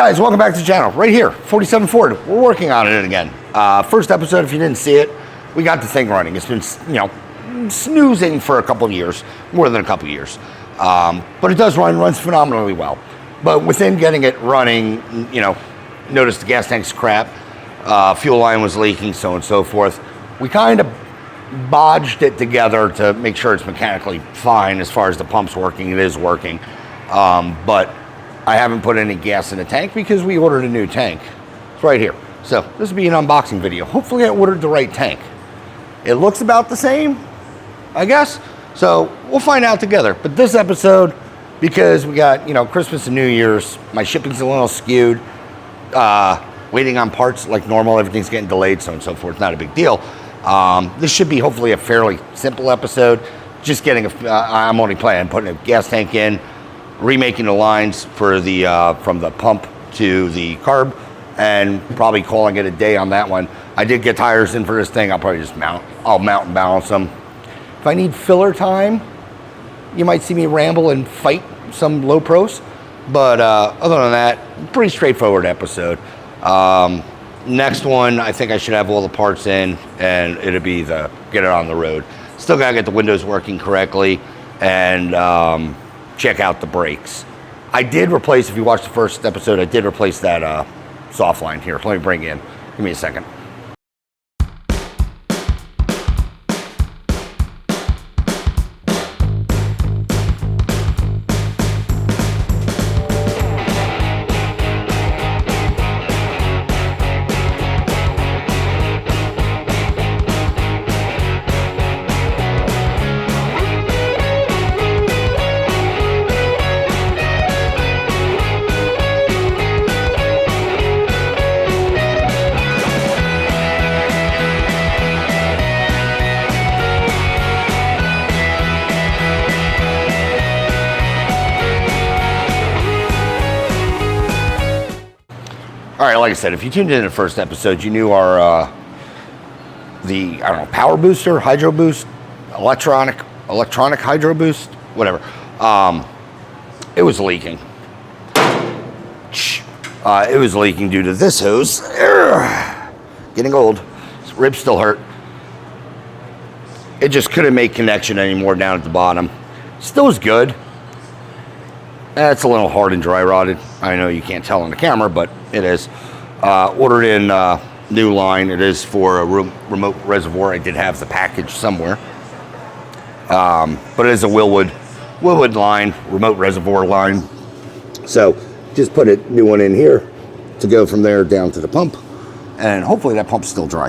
guys, welcome back to the channel. Right here, 47 Ford. We're working on it again. First episode, if you didn't see it, we got the thing running. It's been, snoozing for a couple of years, more than a couple of years. But it does runs phenomenally well. But within getting it running, noticed the gas tank's crap, fuel line was leaking, so on and so forth. We kind of bodged it together to make sure it's mechanically fine as far as the pump's working. It is working. But I haven't put any gas in the tank because we ordered a new tank. It's right here. So this will be an unboxing video. Hopefully I ordered the right tank. It looks about the same, I guess. So we'll find out together. But this episode, because we got, Christmas and New Year's, my shipping's a little skewed. Waiting on parts like normal. Everything's getting delayed, so on and so forth. Not a big deal. This should be hopefully a fairly simple episode. Just getting I'm only planning on putting a gas tank in, remaking the lines for the from the pump to the carb, and probably calling it a day on that one. I did get tires in for this thing. I'll probably just mount and balance them. If I need filler time, you might see me ramble and fight some low pros. But other than that, pretty straightforward episode. Next one, I think I should have all the parts in, and it'll be get it on the road. Still gotta get the windows working correctly, and check out the brakes. I did replace, if you watched the first episode, I did replace that soft line here. Let me bring it in. Give me a second. All right, like I said, if you tuned in the first episode, you knew our power booster, hydro boost, electronic hydro boost, whatever. It was leaking. It was leaking due to this hose. Getting old. Ribs still hurt. It just couldn't make connection anymore down at the bottom. Still was good. It's a little hard and dry rotted. I know you can't tell on the camera, but it is. Ordered in new line. It is for a remote reservoir. I did have the package somewhere. But it is a Wilwood line, remote reservoir line. So just put a new one in here to go from there down to the pump. And hopefully that pump's still dry.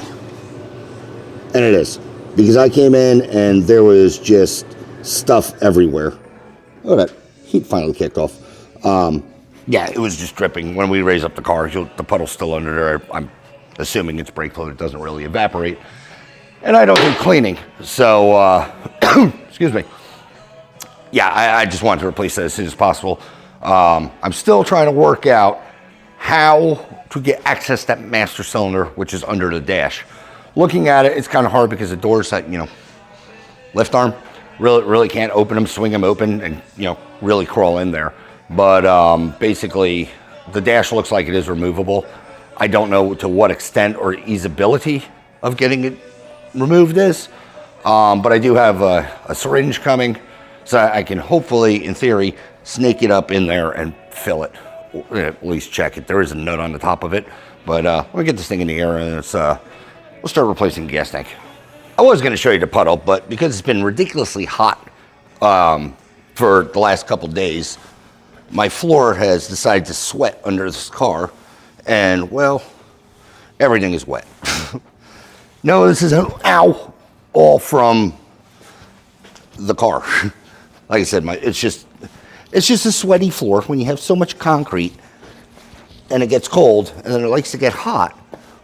And it is. Because I came in and there was just stuff everywhere. Look at that. Heat finally kicked off. Yeah, it was just dripping. When we raise up the car, the puddle's still under there. I'm assuming it's brake fluid. It doesn't really evaporate. And I don't do cleaning. So, excuse me. Yeah, I just wanted to replace that as soon as possible. I'm still trying to work out how to get access to that master cylinder, which is under the dash. Looking at it, it's kind of hard because the doors that, lift arm. Really can't open them, swing them open, and really crawl in there. But basically, the dash looks like it is removable. I don't know to what extent or easeability of getting it removed is. But I do have a syringe coming, so I can hopefully, in theory, snake it up in there and fill it. Or at least check it. There is a nut on the top of it. But let me get this thing in the air, and we'll start replacing the gas tank. I was going to show you the puddle, but because it's been ridiculously hot for the last couple days, my floor has decided to sweat under this car, and, well, everything is wet. No, this is all from the car. Like I said, it's just a sweaty floor when you have so much concrete, and it gets cold, and then it likes to get hot.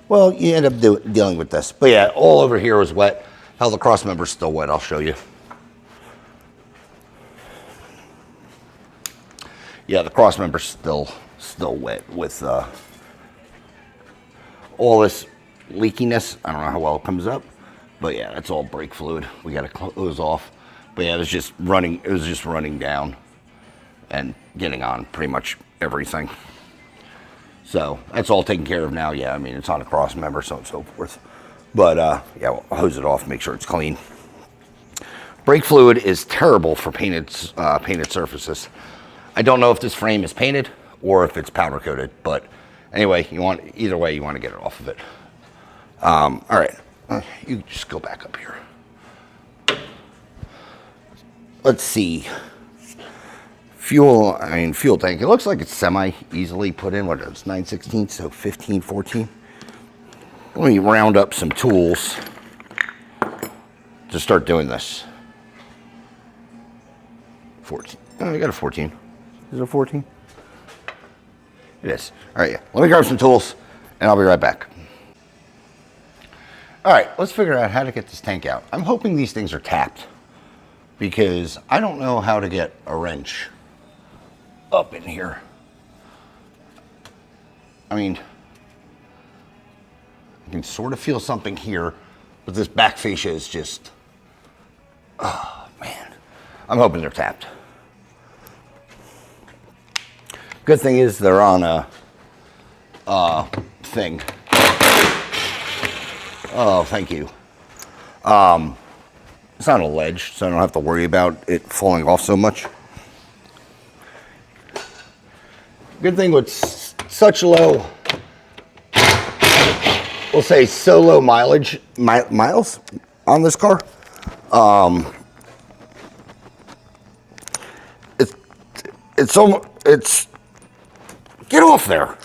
Well, you end up dealing with this. But yeah, all over here is wet. Hell, the cross member's still wet. I'll show you. Yeah, the cross member's still wet with all this leakiness. I don't know how well it comes up, but yeah, that's all brake fluid. We got to close off. But yeah, it was just running down and getting on pretty much everything. So that's all taken care of now. Yeah, I mean, it's on a cross member, so on and so forth. But yeah, we'll hose it off, make sure it's clean. Brake fluid is terrible for painted surfaces. I don't know if this frame is painted or if it's powder coated, but anyway, either way, you want to get it off of it. All right, you just go back up here. Let's see. Fuel tank. It looks like it's semi easily put in. What is it? 9/16, so 15, 14. Let me round up some tools to start doing this. 14. Oh, you got a 14. Is it a 14? It is. All right, yeah. Let me grab some tools, and I'll be right back. All right, let's figure out how to get this tank out. I'm hoping these things are tapped, because I don't know how to get a wrench up in here. I mean, I can sort of feel something here, but this back fascia is just, oh man. I'm hoping they're tapped. Good thing is they're on a thing. Oh, thank you. It's on a ledge, so I don't have to worry about it falling off so much. Good thing with such low, we'll say so low mileage, miles on this car. It's get off there.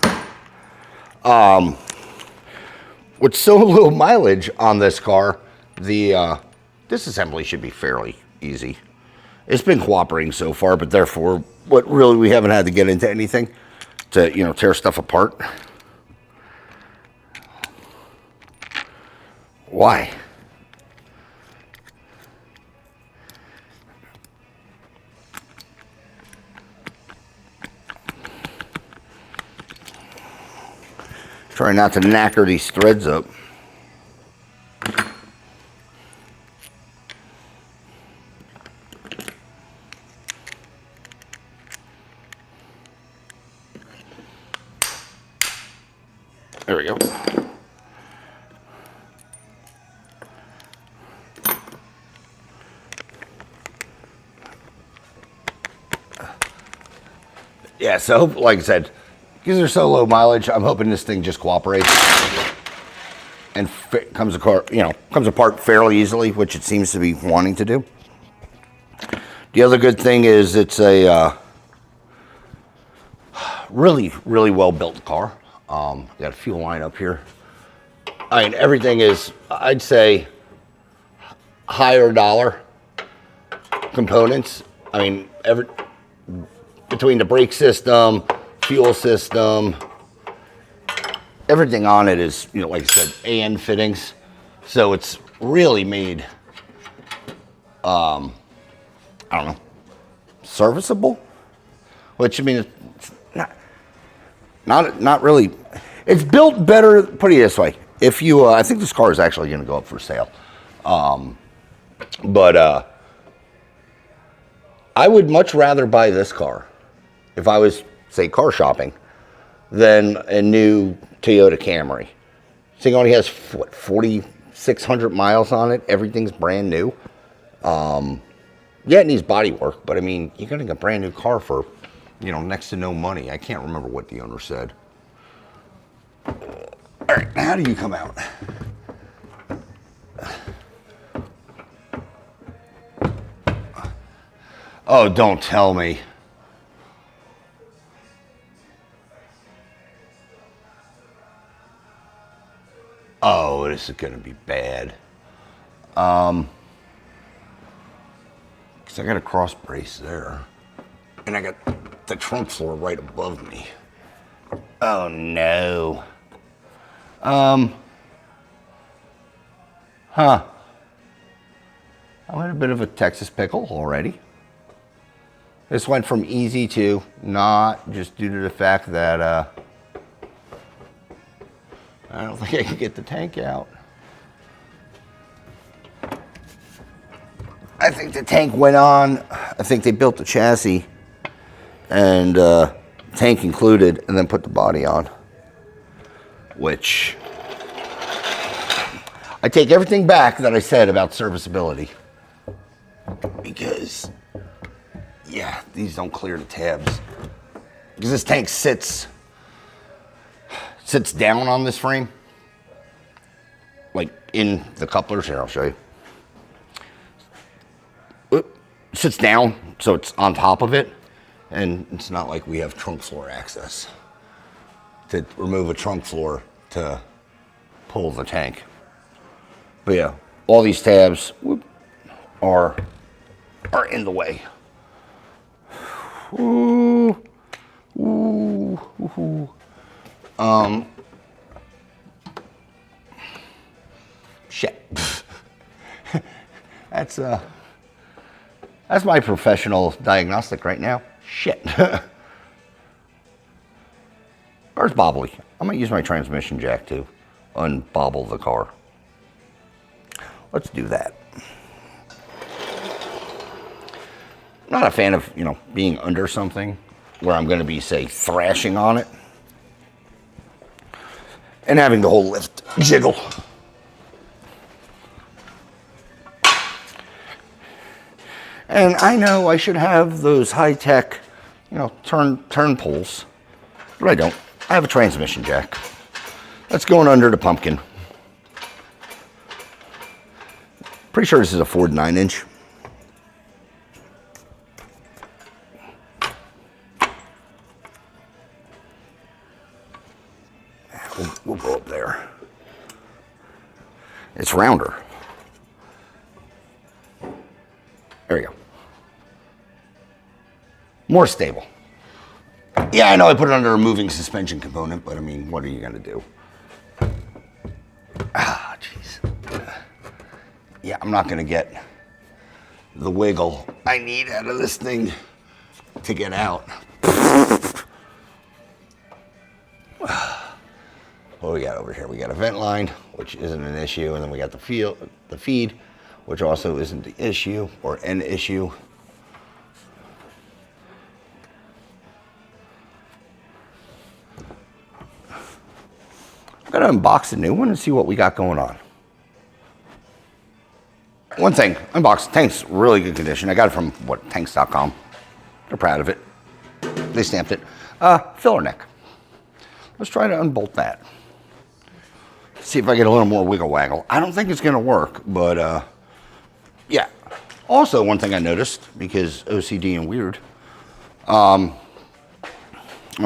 With so low mileage on this car, the disassembly should be fairly easy. It's been cooperating so far, but therefore, we haven't had to get into anything to, tear stuff apart. Why? Try not to knacker these threads up. There we go. Yeah, so like I said, because they're so low mileage, I'm hoping this thing just cooperates and comes apart fairly easily, which it seems to be wanting to do. The other good thing is it's a really, really well built car. Got a fuel line up here. I mean, everything is, I'd say, higher dollar components. I mean, between the brake system, fuel system, everything on it is, like I said, AN fittings. So it's really made, I don't know, serviceable. Which, I mean, it's not really. It's built better. Put it this way: if you, I think this car is actually going to go up for sale. But I would much rather buy this car if I was, say, car shopping than a new Toyota Camry. This thing only has, 4,600 miles on it. Everything's brand new. Yeah, it needs body work, but I mean, you're getting a brand new car for, next to no money. I can't remember what the owner said. All right, now how do you come out? Oh, don't tell me. Oh, this is gonna be bad. Because I got a cross brace there. And I got the trunk floor right above me. Oh no. I'm in a bit of a Texas pickle already. This went from easy to not, just due to the fact that I don't think I can get the tank out. I think the tank went on. I think they built the chassis and tank included and then put the body on. which I take everything back that I said about serviceability, because yeah, these don't clear the tabs, because this tank sits down on this frame, like in the couplers. Here, I'll show you. Sits down, so it's on top of it, and it's not like we have trunk floor access to remove a trunk floor to pull the tank. But yeah, all these tabs are in the way. Ooh, ooh, ooh. Shit. That's my professional diagnostic right now. Shit. Car's bobbly. I'm gonna use my transmission jack to unbobble the car. Let's do that. I'm not a fan of, being under something where I'm gonna be, say, thrashing on it and having the whole lift jiggle. And I know I should have those high-tech, turn pulls, but I don't. I have a transmission jack. That's going under the pumpkin. Pretty sure this is a Ford 9-inch. We'll go up there. It's rounder. There we go. More stable. Yeah, I know I put it under a moving suspension component, but I mean, what are you gonna do? Ah, jeez. Yeah, I'm not gonna get the wiggle I need out of this thing to get out. What do we got over here? We got a vent line, which isn't an issue, and then we got the feed, which also isn't the issue or an issue. I'm gonna unbox the new one and see what we got going on. One thing, unboxed, tank's really good condition. I got it from, tanks.com. They're proud of it. They stamped it. Filler neck. Let's try to unbolt that. See if I get a little more wiggle waggle. I don't think it's gonna work, but yeah. Also, one thing I noticed, because OCD and weird, we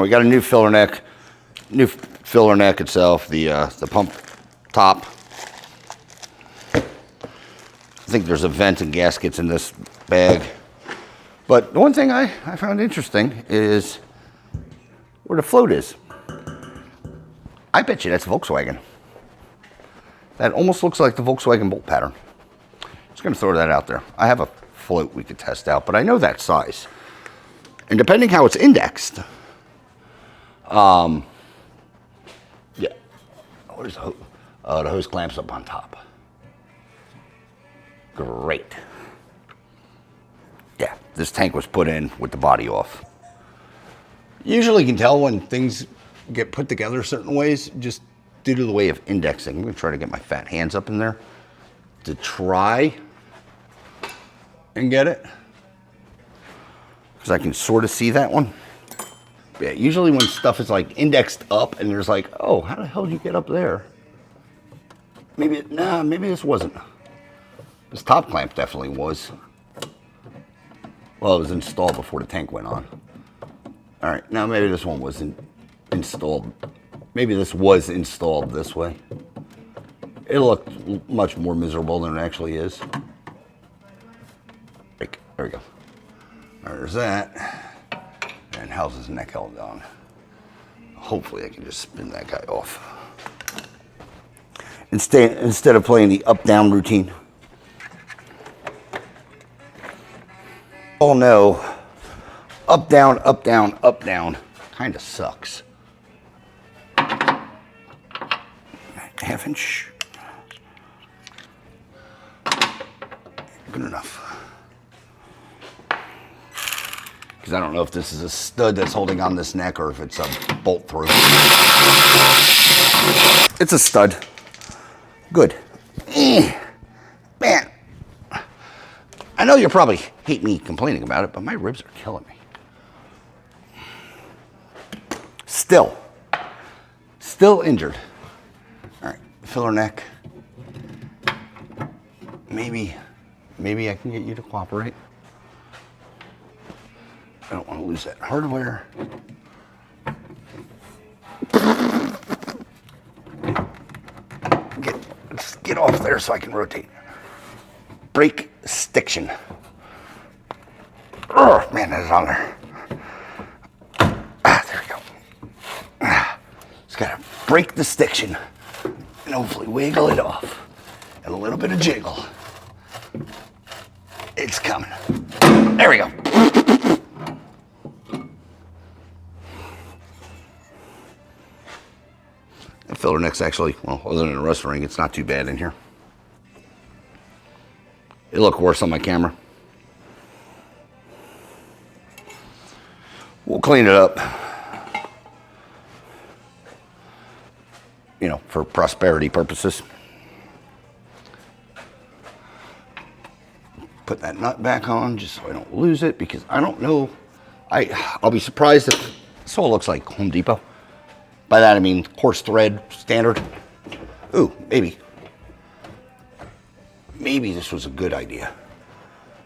got a new filler neck itself, the pump top. I think there's a vent and gaskets in this bag. But the one thing I found interesting is where the float is. I bet you that's Volkswagen. That almost looks like the Volkswagen bolt pattern. Just gonna throw that out there. I have a float we could test out, but I know that size. And depending how it's indexed, yeah. Where's the hose? Oh, the hose clamps up on top. Great. Yeah, this tank was put in with the body off. Usually you can tell when things get put together certain ways, just due to the way of indexing. I'm gonna try to get my fat hands up in there to try and get it, because I can sort of see that one. Yeah, usually when stuff is like indexed up and there's like, oh, how the hell did you get up there? Maybe this wasn't. This top clamp definitely was. Well, it was installed before the tank went on. All right, now maybe this one wasn't installed. Maybe this was installed this way. It looked much more miserable than it actually is. There we go. There's that. And how's his neck held on? Hopefully I can just spin that guy off. Instead of playing the up-down routine. Oh no, up, down, up, down, up, down, kind of sucks. Half inch. Good enough. Because I don't know if this is a stud that's holding on this neck or if it's a bolt through. It's a stud. Good. Man, I know you'll probably hate me complaining about it, but my ribs are killing me. Still injured. All right, filler neck. Maybe I can get you to cooperate. I don't want to lose that hardware. Just get off there so I can rotate. Brake stiction. Oh man, that is on there. There we go. Just gotta break the stiction and hopefully wiggle it off. And a little bit of jiggle. It's coming. There we go. The filler neck's actually, well, other than a rust ring, it's not too bad in here. It looked worse on my camera. We'll clean it up. You know, for prosperity purposes. Put that nut back on just so I don't lose it, because I don't know. I'll be surprised if this all looks like Home Depot. By that I mean coarse thread, standard. Ooh, maybe this was a good idea.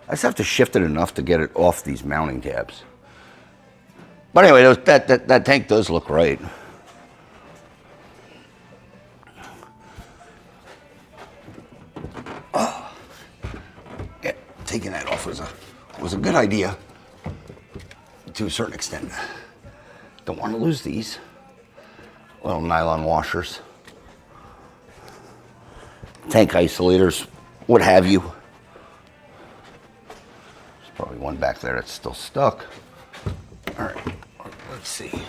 I just have to shift it enough to get it off these mounting tabs. But anyway, that tank does look right. Oh. Yeah, taking that off was a good idea to a certain extent. Don't want to lose these little nylon washers, tank isolators, what have you. There's probably one back there that's still stuck. All right, let's see.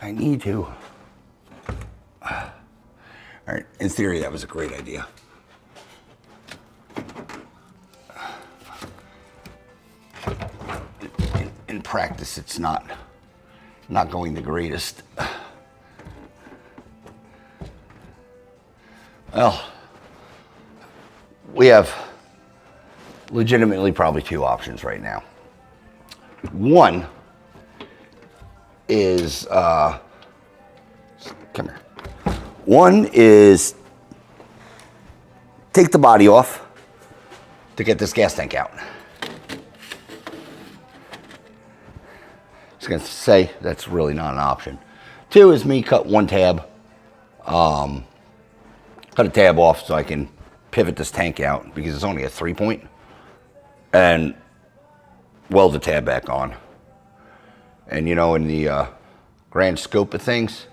I need to. All right, in theory, that was a great idea. In practice, it's not going the greatest. Well, we have legitimately probably two options right now. One is, come here. One is take the body off to get this gas tank out. I was going to say that's really not an option. Two is me cut one tab, cut a tab off so I can pivot this tank out because it's only a 3-point, and weld the tab back on. And you know, in the grand scope of things,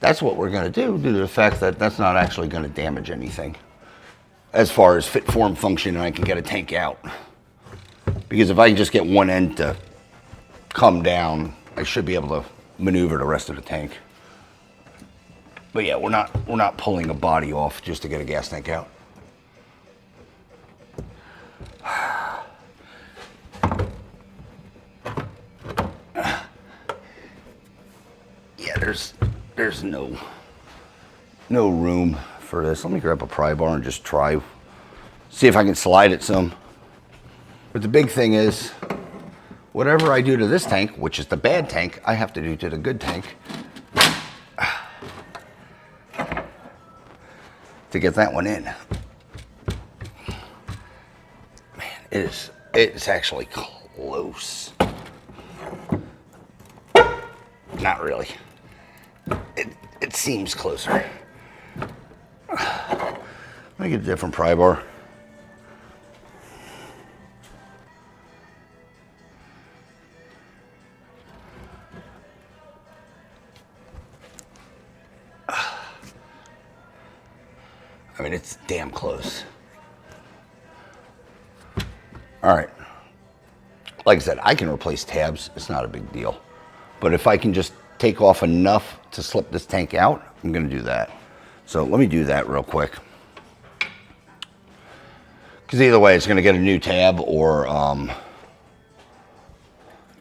that's what we're going to do due to the fact that that's not actually going to damage anything as far as fit, form, function, and I can get a tank out. Because if I can just get one end to come down, I should be able to maneuver the rest of the tank. But yeah, we're not pulling a body off just to get a gas tank out. Yeah, there's no room for this. Let me grab a pry bar and just try, see if I can slide it some. But the big thing is, whatever I do to this tank, which is the bad tank, I have to do to the good tank to get that one in. Man, it's actually close. Not really. It seems closer. Let me get a different pry bar. I mean, it's damn close. All right. Like I said, I can replace tabs. It's not a big deal. But if I can just take off enough to slip this tank out, I'm going to do that. So let me do that real quick. Because either way, it's going to get a new tab or,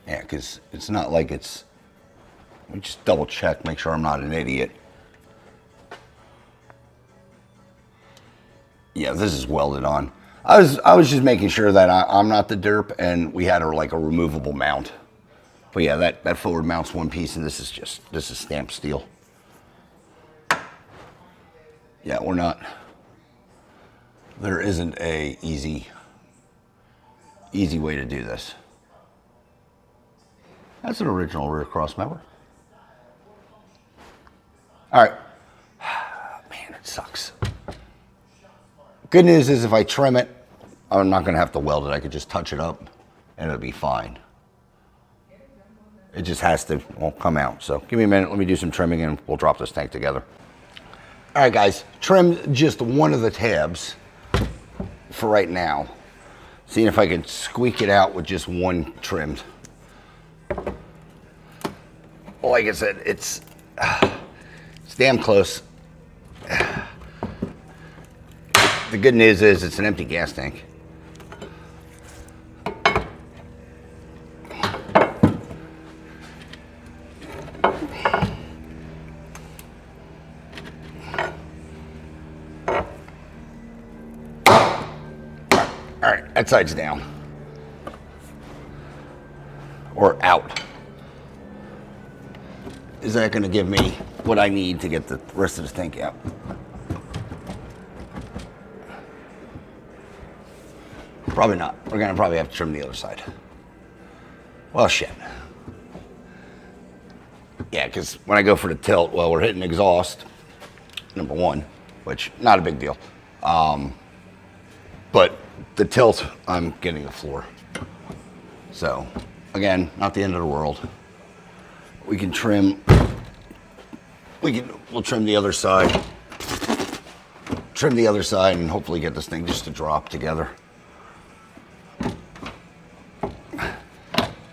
yeah, because it's not like it's Let me just double check, make sure I'm not an idiot. Yeah, this is welded on. I was just making sure that I'm not the derp, and we had like a removable mount. But yeah, that forward mount's one piece, and this is stamped steel. Yeah, we're not. There isn't a easy way to do this. That's an original rear cross member. All right. Man, it sucks. Good news is if I trim it, I'm not going to have to weld it. I could just touch it up and it'll be fine. It just has to, well, come out. So give me a minute. Let me do some trimming and we'll drop this tank together. All right, guys. Trimmed just one of the tabs for right now. Seeing if I can squeak it out with just one trimmed. Well, like I said, it's damn close. The good news is it's an empty gas tank. All right, that side's down. Or out. Is that going to give me what I need to get the rest of this tank out? Probably not. We're going to probably have to trim the other side. Well, shit. Yeah, because when I go for the tilt, well, we're hitting exhaust, number one, which not a big deal. But the tilt, I'm getting the floor. So, again, not the end of the world. We can trim, we'll trim the other side. Trim the other side and hopefully get this thing just to drop together.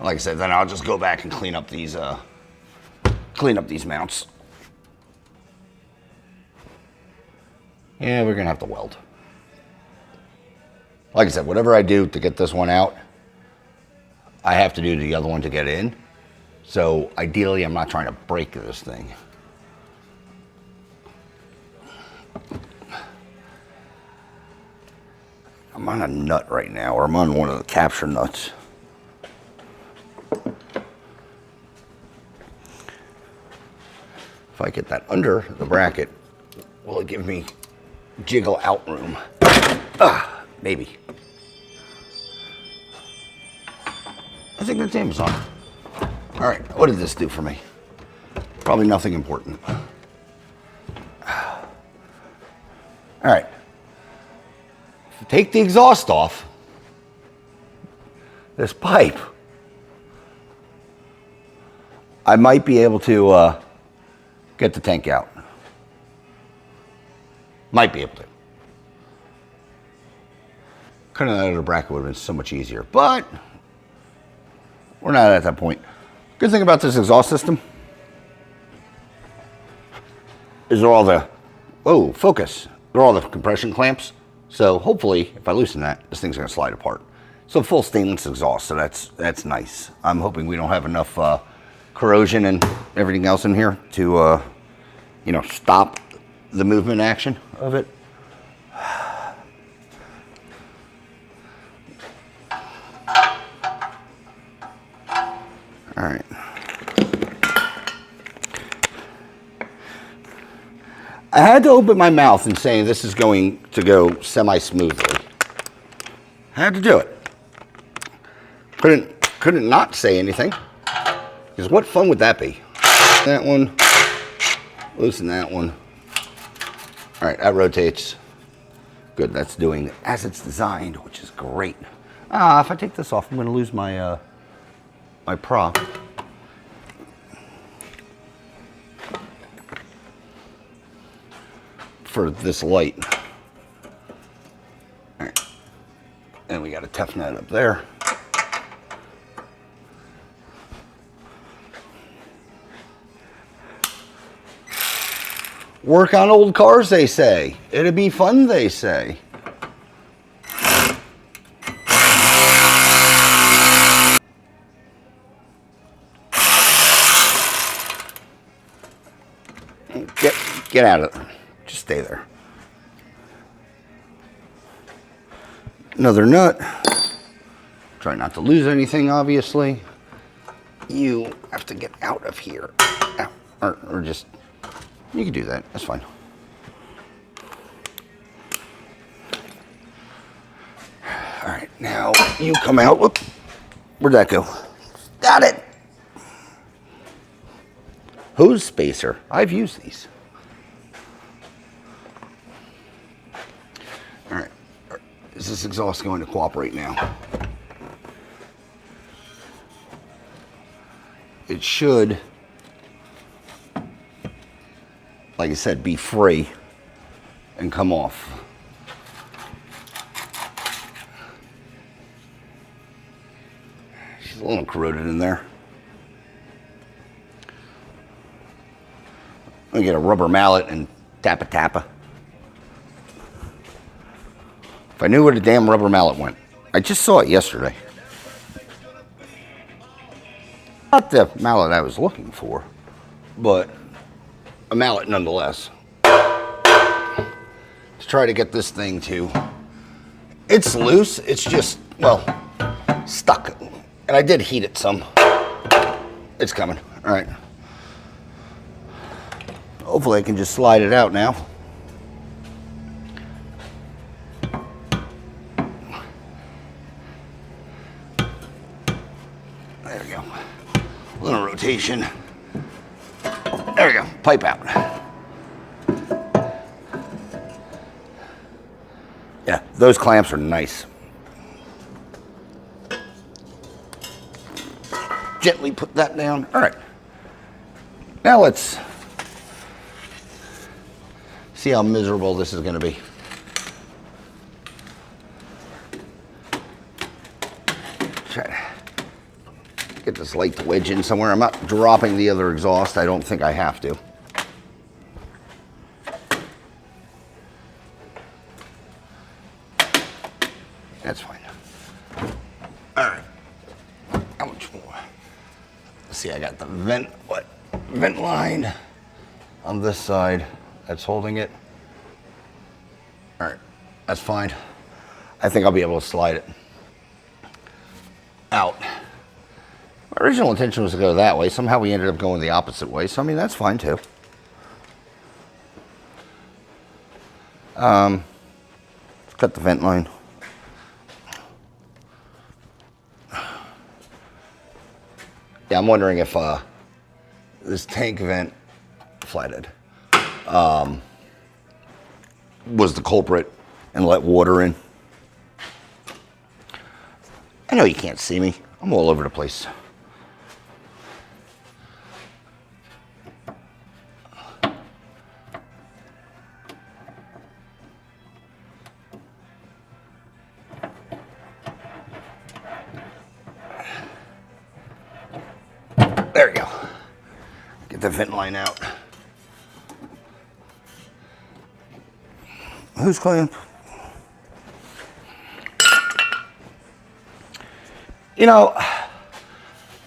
Like I said, then I'll just go back and clean up these mounts. Yeah, we're gonna have to weld. Like I said, whatever I do to get this one out, I have to do the other one to get in. So ideally, I'm not trying to break this thing. I'm on a nut right now, or I'm on one of the capture nuts. If I get that under the bracket, will it give me jiggle out room? Maybe. I think that's Amazon. All right, what did this do for me? Probably nothing important. All right. Take the exhaust off this pipe. I might be able to get the tank out. Might be able to. Cutting that out of the bracket would have been so much easier, but we're not at that point. Good thing about this exhaust system is they're all the, oh, focus. They're all the compression clamps. So hopefully, if I loosen that, this thing's gonna slide apart. So full stainless exhaust, so that's nice. I'm hoping we don't have enough corrosion and everything else in here to, you know, stop the movement action of it. All right. I had to open my mouth and say this is going to go semi-smoothly. I had to do it. Couldn't not say anything. Because what fun would that be? That one, loosen that one. All right, that rotates. Good, that's doing as it's designed, which is great. If I take this off, I'm gonna lose my my prop. For this light. All right. And we got a tough nut up there. Work on old cars, they say. It'd be fun, they say. Get out of there. Just stay there. Another nut. Try not to lose anything, obviously. You have to get out of here. Or just, you can do that. That's fine. All right, now you come out. Whoop. Where'd that go? Got it. Hose spacer. I've used these. All right. Is this exhaust going to cooperate now? It should, like I said, be free and come off. She's a little corroded in there. I'm gonna get a rubber mallet and tappa. If I knew where the damn rubber mallet went. I just saw it yesterday. Not the mallet I was looking for, but a mallet nonetheless. To try to get this thing to, it's loose, it's just, well, stuck. And I did heat it some. It's coming, all right. Hopefully I can just slide it out now. There we go. A little rotation. There we go, pipe out. Yeah, those clamps are nice. Gently put that down. All right. Now let's see how miserable this is going to be. Try to get this light to wedge in somewhere. I'm not dropping the other exhaust. I don't think I have to. That's fine. All right. How much more? Let's see, I got the vent line on this side. That's holding it. All right, that's fine. I think I'll be able to slide it out. My original intention was to go that way. Somehow we ended up going the opposite way. So, I mean, that's fine too. Cut the vent line. Yeah, I'm wondering if this tank vent flathead was the culprit and let water in. I know you can't see me. I'm all over the place. There we go. Get the vent line out. Who's clean? You know,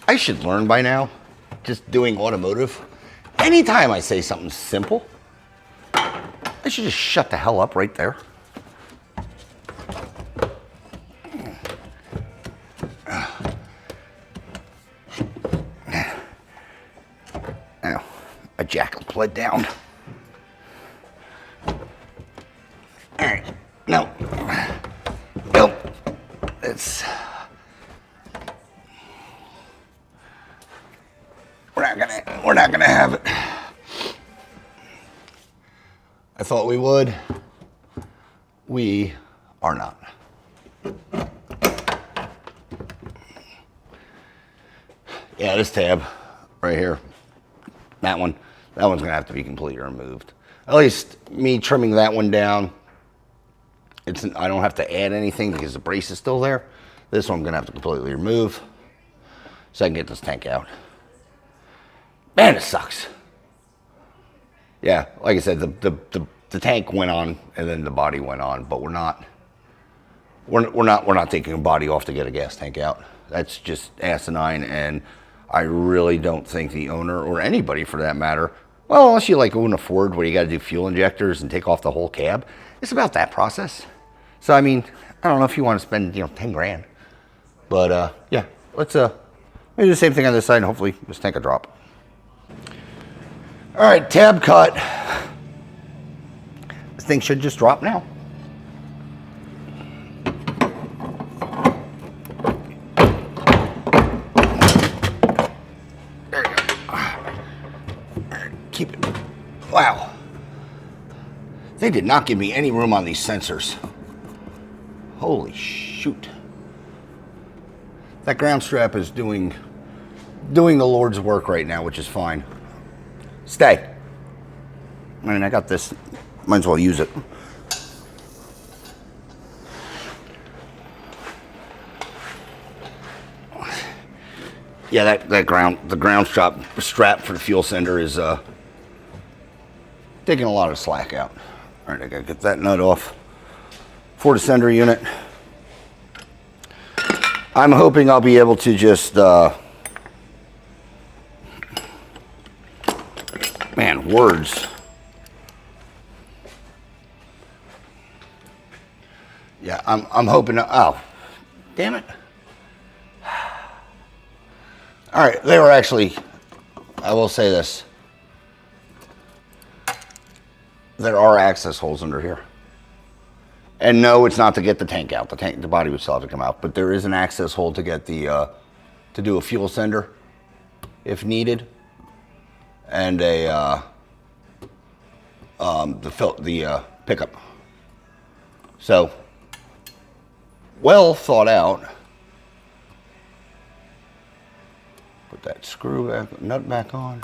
I should learn by now, just doing automotive. Anytime I say something simple, I should just shut the hell up right there. Now, a jackal pled down. All right, no, nope, it's, we're not gonna have it. I thought we would. We are not. Yeah, this tab right here, that one's gonna have to be completely removed. At least me trimming that one down, I don't have to add anything because the brace is still there. This one I'm gonna have to completely remove so I can get this tank out. Man, it sucks. Yeah, like I said, the tank went on and then the body went on, but we're not taking a body off to get a gas tank out. That's just asinine, and I really don't think the owner or anybody for that matter, Well, unless you like own a Ford where you got to do fuel injectors and take off the whole cab, it's about that process. So I mean, I don't know if you want to spend 10 grand, but yeah, let's do the same thing on this side and hopefully just take a drop. All right, tab cut. This thing should just drop now. There you go. Keep it. Wow. They did not give me any room on these sensors. Holy shoot. That ground strap is doing the Lord's work right now, which is fine. Stay. I mean, I got this. Might as well use it. Yeah, the ground strap for the fuel sender is taking a lot of slack out. All right, I gotta get that nut off for the sender unit. I'm hoping I'll be able to just man, words. Yeah, I'm hoping to, oh, damn it. All right, they were actually, I will say this. There are access holes under here. And no, it's not to get the tank out. The body would still have to come out, but there is an access hole to get the, to do a fuel sender if needed. And the pickup. So, well thought out. Put that nut back on,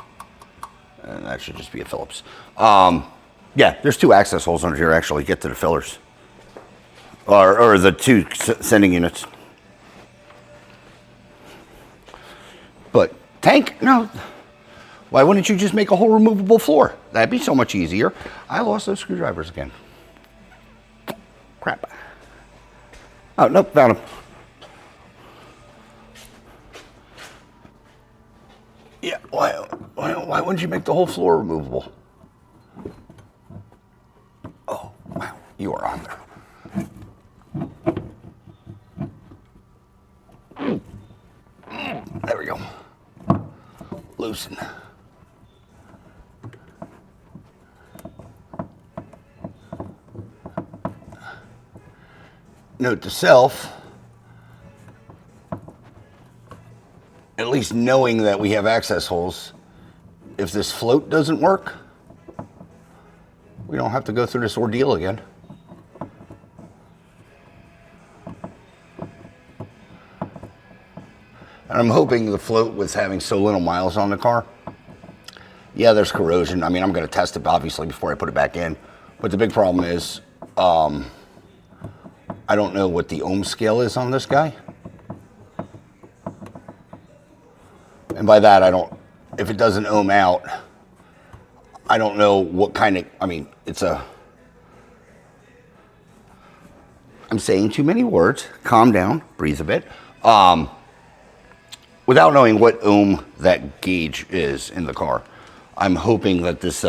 and that should just be a Phillips. Yeah, there's 2 access holes under here actually get to the fillers, or the 2 sending units. But tank, no. Why wouldn't you just make a whole removable floor? That'd be so much easier. I lost those screwdrivers again. Crap. Oh, nope, found them. Yeah, why wouldn't you make the whole floor removable? Oh, wow, you are on there. There we go. Loosen. Note to self, at least knowing that we have access holes, if this float doesn't work, we don't have to go through this ordeal again. And I'm hoping the float, with having so little miles on the car, yeah, there's corrosion. I mean, I'm going to test it obviously before I put it back in. But the big problem is, I don't know what the ohm scale is on this guy. And by that, if it doesn't ohm out, I don't know what kind of, I mean, I'm saying too many words. Calm down, breathe a bit. Without knowing what ohm that gauge is in the car, I'm hoping that this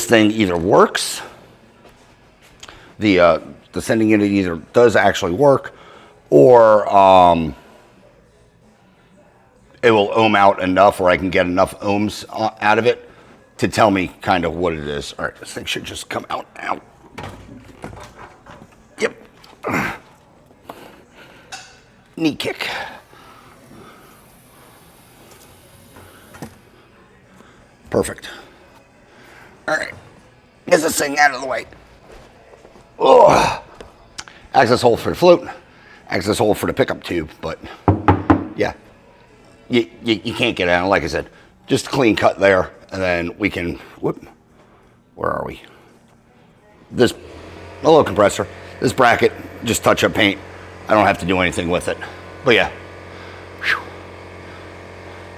thing either works, the sending unit either does actually work, or it will ohm out enough, or I can get enough ohms out of it to tell me kind of what it is. All right, this thing should just come out now. Yep. Knee kick. Perfect. All right, get this thing out of the way. Oh, access hole for the float, access hole for the pickup tube, but yeah, you can't get out. Like I said, just a clean cut there, and then we can, where are we? This, a little compressor, this bracket, just touch up paint. I don't have to do anything with it, but yeah. Whew.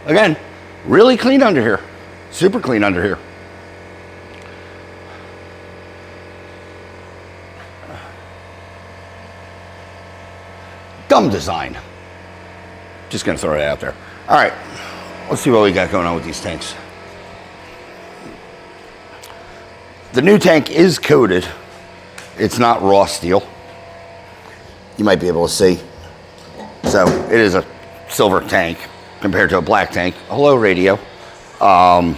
Again, really clean under here, super clean under here. Dumb design. Just gonna throw it out there. All right, let's see what we got going on with these tanks. The new tank is coated. It's not raw steel. You might be able to see. So it is a silver tank compared to a black tank. Hello, radio. Let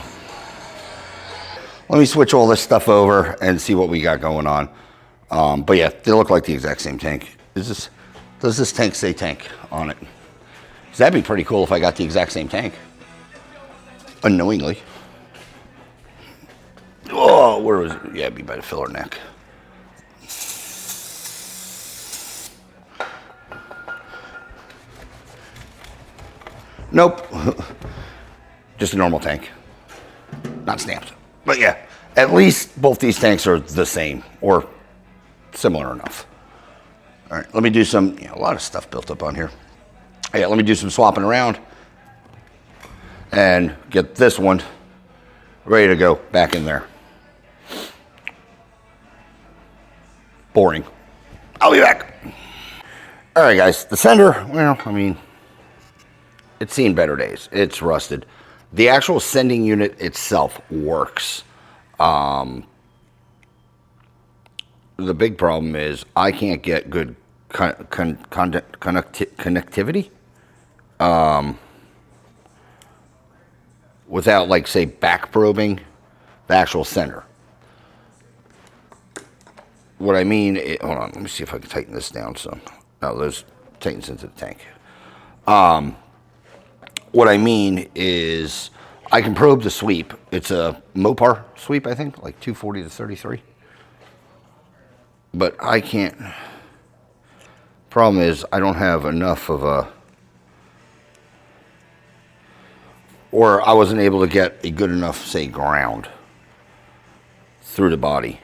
me switch all this stuff over and see what we got going on. But yeah, they look like the exact same tank. Does this tank say tank on it? 'Cause that'd be pretty cool if I got the exact same tank. Unknowingly. Oh, where was it? Yeah, it'd be by the filler neck. Nope. Just a normal tank. Not stamped. But yeah, at least both these tanks are the same or similar enough. All right, let me do some, a lot of stuff built up on here. Yeah, let me do some swapping around and get this one ready to go back in there. Boring. I'll be back. All right, guys, the sender, well, I mean, it's seen better days. It's rusted. The actual sending unit itself works. The big problem is I can't get good connectivity without, like, say, back probing the actual sender. What I mean, hold on, let me see if I can tighten this down some. No, those tightens into the tank. What I mean is I can probe the sweep. It's a Mopar sweep, I think, like 240 to 33. But I can't. Problem is I don't have enough of a, or I wasn't able to get a good enough, say, ground through the body.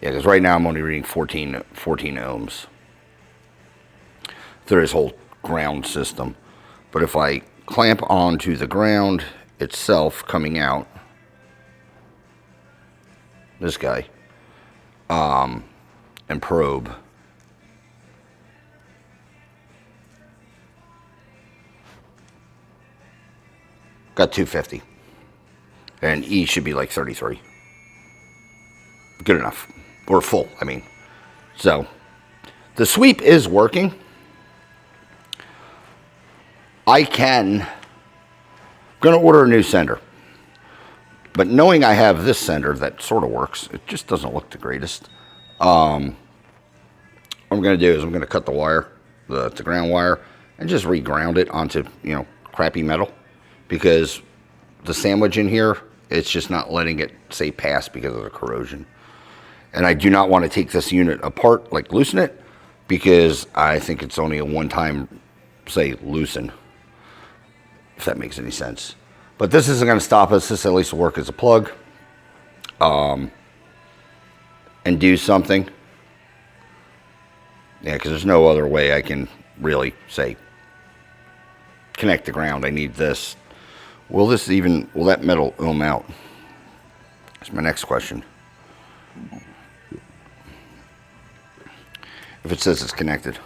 Yeah, because right now I'm only reading 14 ohms through this whole ground system. But if I clamp onto the ground itself coming out, this guy, and probe, got 250, and E should be like 33. Good enough, or full, I mean. So the sweep is working. I'm gonna order a new sender, but knowing I have this sender that sort of works, it just doesn't look the greatest. What I'm gonna do is I'm gonna cut the wire, the ground wire, and just re-ground it onto, crappy metal, because the sandwich in here, it's just not letting it, say, pass because of the corrosion. And I do not want to take this unit apart, like loosen it, because I think it's only a one-time, say, loosen, if that makes any sense. But this isn't going to stop us. This at least will work as a plug, and do something. Yeah, because there's no other way I can really, say, connect the ground. I need this. Will that metal ohm out? That's my next question. If it says it's connected.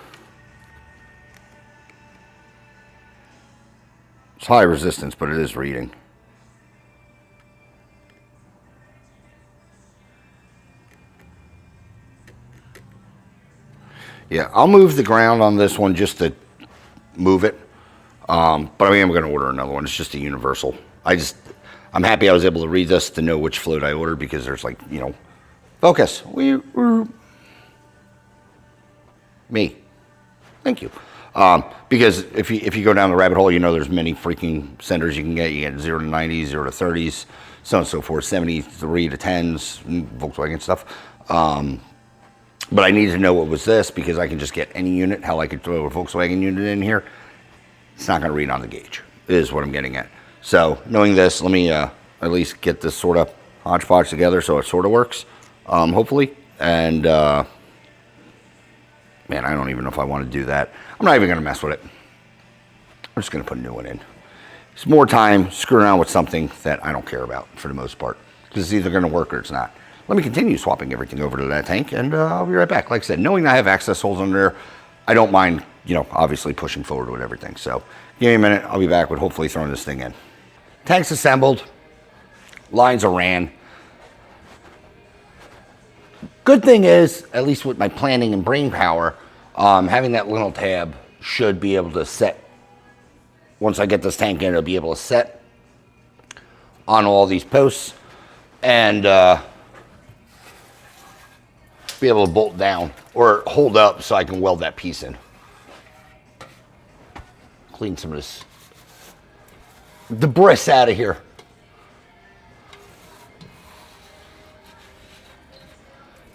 It's high resistance, but it is reading. Yeah, I'll move the ground on this one just to move it. But I am going to order another one. It's just a universal. I'm happy I was able to read this to know which float I ordered, because there's, like, focus. Me. Thank you. Because if you go down the rabbit hole, there's many freaking senders you can get. You get 0 to 90s, 0 to 30s, so on and so forth, 73 to 10s, Volkswagen stuff. But I needed to know what was this, because I can just get any unit. How I could throw a Volkswagen unit in here. It's not going to read on the gauge, is what I'm getting at. So knowing this, let me at least get this sort of hodgepodge together so it sort of works, hopefully. And man, I don't even know if I want to do that. I'm not even going to mess with it. I'm just going to put a new one in. It's more time screwing around with something that I don't care about for the most part, because it's either going to work or it's not. Let me continue swapping everything over to that tank, and I'll be right back. Like I said, knowing I have access holes under there, I don't mind, obviously pushing forward with everything. So give me a minute. I'll be back with hopefully throwing this thing in. Tank's assembled. Lines are ran. Good thing is, at least with my planning and brain power, having that little tab should be able to set. Once I get this tank in, it'll be able to set on all these posts and be able to bolt down or hold up so I can weld that piece in. Clean some of this debris out of here.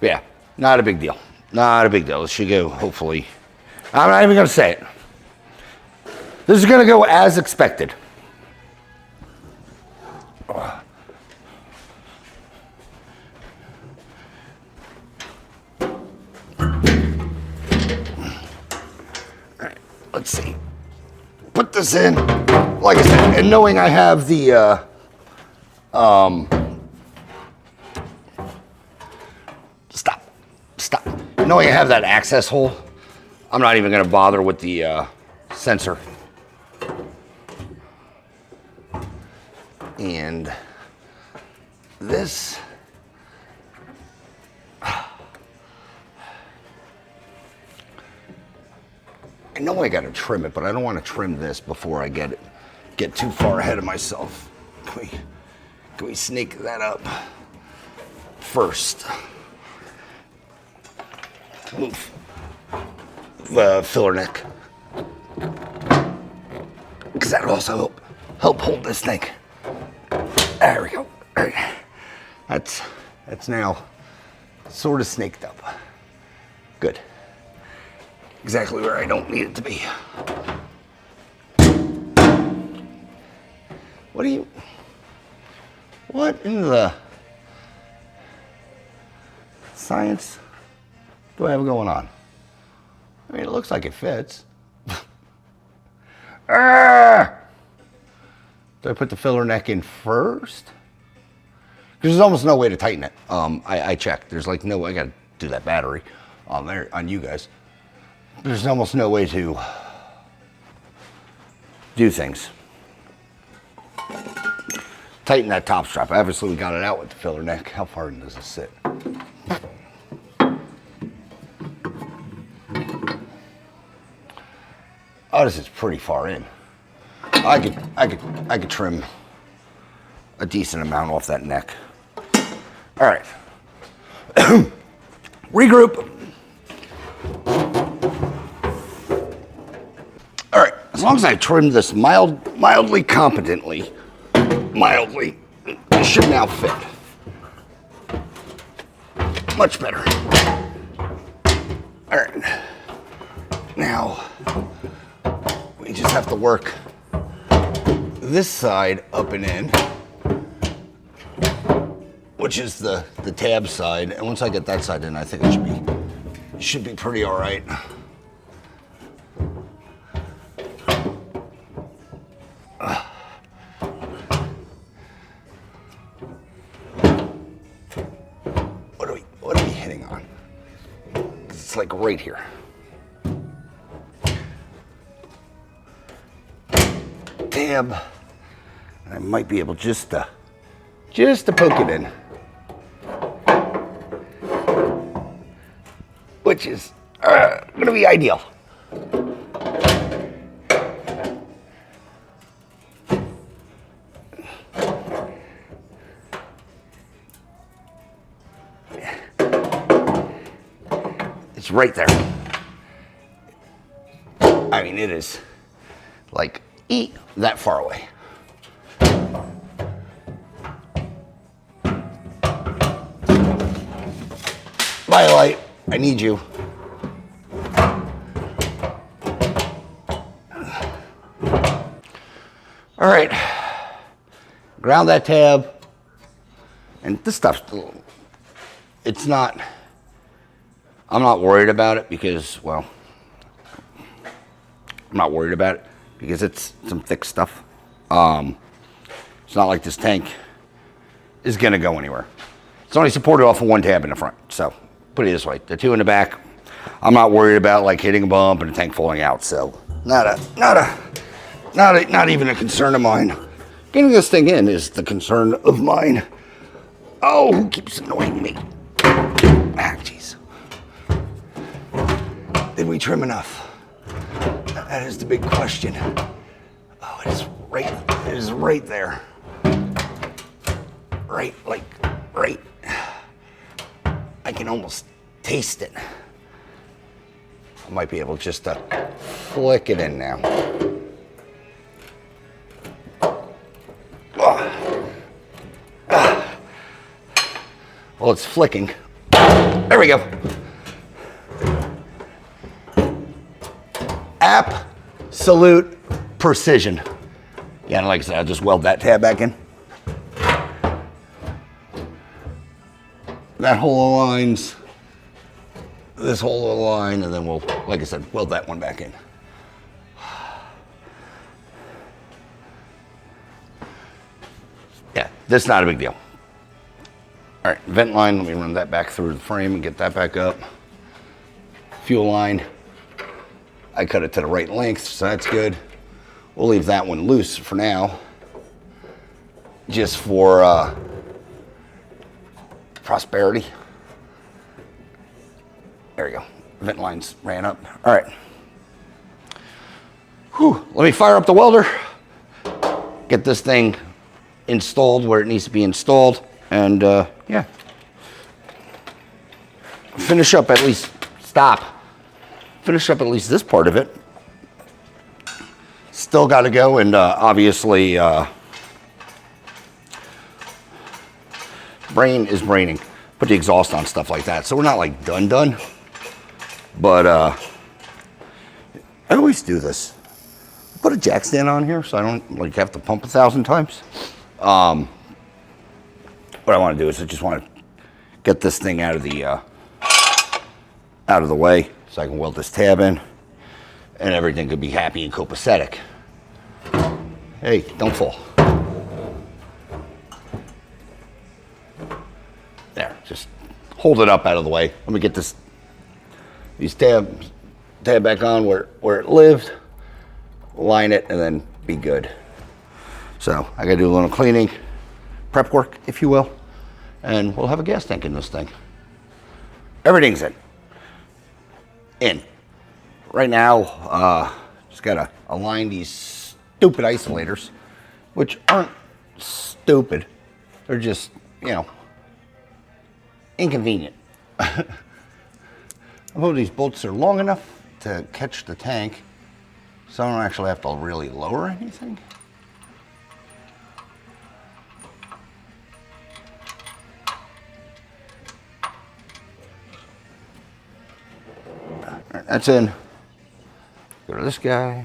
Yeah, not a big deal. Not a big deal. It should go, hopefully. I'm not even going to say it. This is going to go as expected. All right, let's see. Put this in, like I said, and knowing I have the stop. Knowing I have that access hole, I'm not even going to bother with the sensor. And this, I know I got to trim it, but I don't want to trim this before I get too far ahead of myself. Can we snake that up first? Move the filler neck, because that'll also help hold this thing. There we go. All right. That's now sort of snaked up. Good. Exactly where I don't need it to be. What in the science do I have going on? I mean, it looks like it fits. Ah! Do I put the filler neck in first? Because there's almost no way to tighten it. I checked. There's like no way. I got to do that battery on there on you guys. There's almost no way to do things. Tighten that top strap. Obviously, we got it out with the filler neck. How far in does it sit? Oh, this is pretty far in. I could trim a decent amount off that neck. All right. Regroup. All right. As long as I trim this mildly competently, it should now fit. Much better. All right. Now, we just have to work this side up and in, which is the tab side. And once I get that side in, I think it should be pretty all right. What are we hitting on? It's like right here. Tab. And I might be able just to poke it in. Which is gonna be ideal. It's right there. I mean, it is like that far away. Violet, I need you. All right, ground that tab, and this stuff, I'm not worried about it because, well, I'm not worried about it because it's some thick stuff. It's not like this tank is gonna go anywhere. It's only supported off of one tab in the front, so put it this way, the two in the back, I'm not worried about like hitting a bump and the tank falling out, so not even a concern of mine. Getting this thing in is the concern of mine. Oh, who keeps annoying me? Ah, jeez. Did we trim enough? That is the big question. Oh, it is right there. Right, like, right. I can almost taste it. I might be able just to flick it in now. Well, it's flicking. There we go. Absolute precision. Yeah, and like I said, I'll just weld that tab back in. That hole aligns, this hole align, and then we'll, like I said, weld that one back in. Yeah, this is not a big deal. All right, vent line, let me run that back through the frame and get that back up. Fuel line, I cut it to the right length, so that's good. We'll leave that one loose for now, just for prosperity. There we go, vent lines ran up. All right, whew, let me fire up the welder, get this thing installed where it needs to be installed, and yeah, finish up at least this part of it. Still got to go, and obviously brain is braining. Put the exhaust on, stuff like that, so we're not like done, but I always do this. Put a jack stand on here so I don't like have to pump 1,000 times. What I want to do is I just want to get this thing out of the way so I can weld this tab in, and everything could be happy and copacetic. Hey, don't fall. There, just hold it up out of the way. Let me get these tab back on where it lived, line it, and then be good. So I gotta do a little cleaning, prep work, if you will, and we'll have a gas tank in this thing. Everything's in. Right now, just gotta align these stupid isolators, which aren't stupid. They're just, you know, inconvenient. I hope these bolts are long enough to catch the tank, so I don't actually have to really lower anything. All right, that's in. Go to this guy.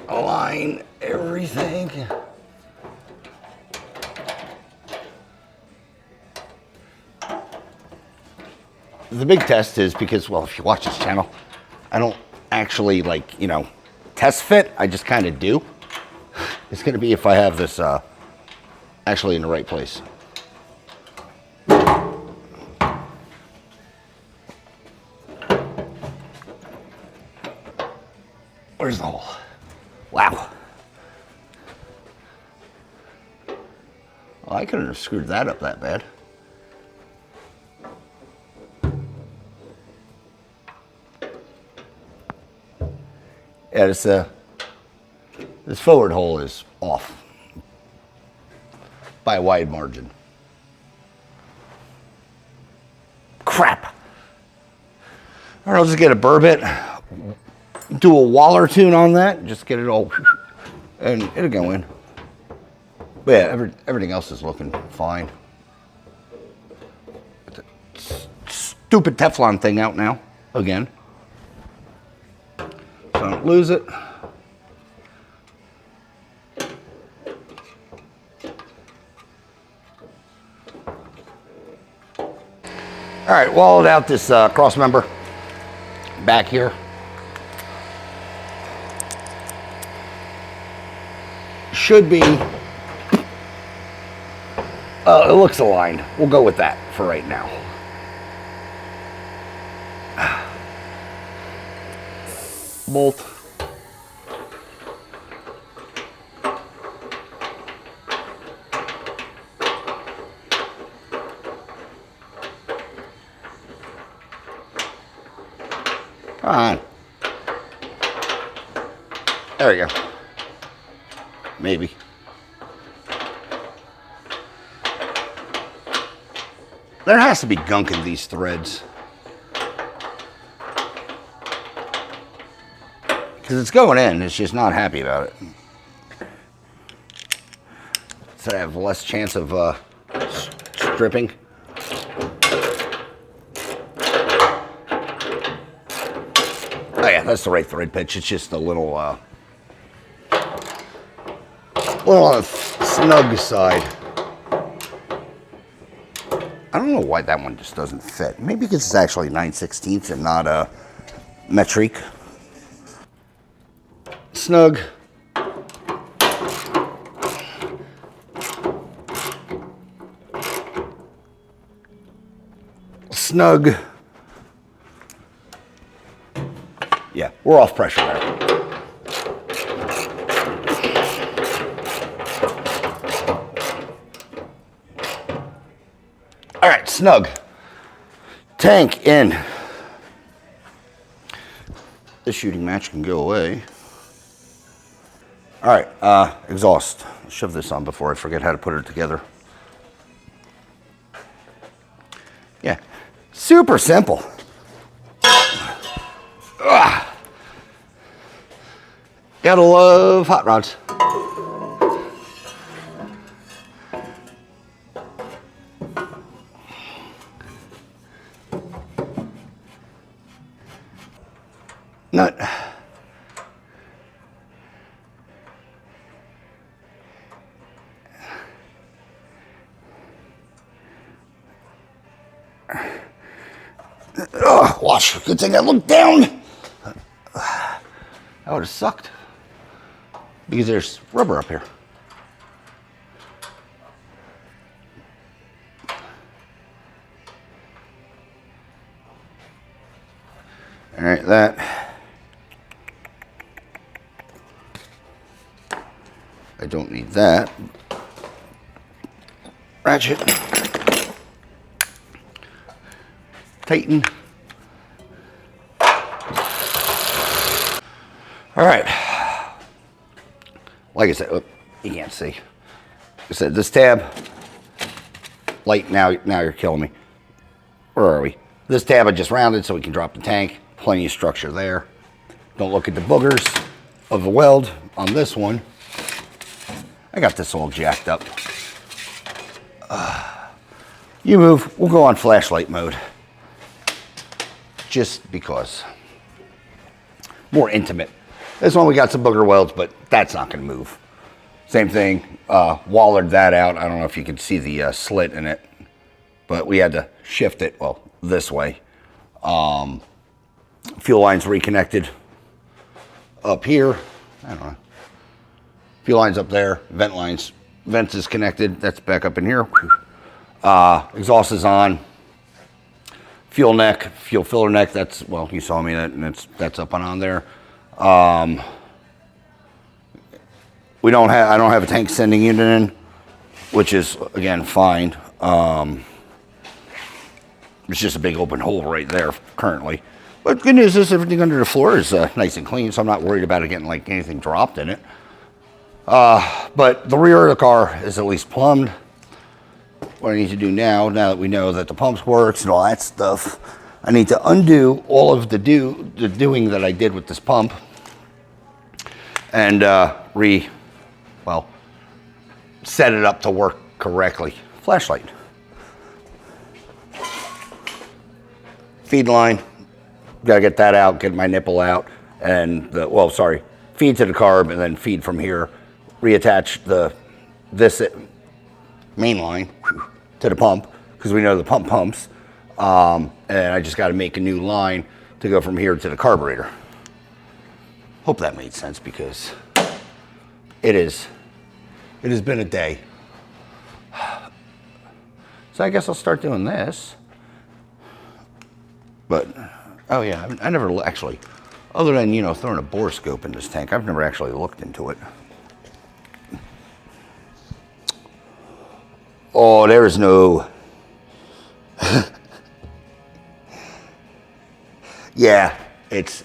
Align everything. The big test is because, well, if you watch this channel, I don't actually like, you know, test fit. I just kind of do. It's going to be if I have this actually in the right place. Where's the hole? Wow. Well, I couldn't have screwed that up that bad. Yeah, this forward hole is off by a wide margin. Crap. All right, I'll just get a burr bit, do a Waller tune on that, just get it all, and it'll go in. But yeah, everything else is looking fine. Stupid Teflon thing out now, again. So I don't lose it. All right, walled out this cross member back here. Should be, it looks aligned. We'll go with that for right now. Bolt. There we go. Maybe. There has to be gunk in these threads. Because it's going in, it's just not happy about it. So I have less chance of stripping. Oh yeah, that's the right thread pitch. It's just a little on the snug side. I don't know why that one just doesn't fit. Maybe because it's actually 9/16 and not a metric. Snug. Snug. Yeah, we're off pressure there. All right, snug. Tank in. This shooting match can go away. All right, exhaust. Shove this on before I forget how to put it together. Yeah, super simple. Ugh. Gotta love hot rods. Nut. Oh, wash. Good thing I looked down. That would have sucked. Because there's rubber up here. All right, that. I don't need that. Ratchet. Tighten. All right. Like I said, oh, you can't see. Like I said, this tab, light, now you're killing me. Where are we? This tab I just rounded so we can drop the tank. Plenty of structure there. Don't look at the boogers of the weld on this one. I got this all jacked up. You move, we'll go on flashlight mode. Just because. More intimate. This one we got some booger welds, but that's not gonna move. Same thing, wallered that out. I don't know if you can see the slit in it, but we had to shift it, well, this way. Fuel lines reconnected up here. I don't know. Fuel lines up there, vent lines. Vents is connected, that's back up in here. Exhaust is on. Fuel neck, fuel filler neck, that's, well, you saw me, and that's up and on there. I don't have a tank sending unit in, which is, again, fine. It's just a big open hole right there currently. But good news is everything under the floor is nice and clean, so I'm not worried about it getting like anything dropped in it. But the rear of the car is at least plumbed. What I need to do now that we know that the pumps works and all that stuff, I need to undo all of the doing that I did with this pump and set it up to work correctly. Flashlight. Feed line, gotta get that out, get my nipple out, and feed to the carb and then feed from here, reattach this main line to the pump, because we know the pump pumps, and I just gotta make a new line to go from here to the carburetor. Hope that made sense, because it has been a day. So I guess I'll start doing this. But, oh yeah, I never actually, other than, throwing a bore scope in this tank, I've never actually looked into it. Oh, there is no, yeah, it's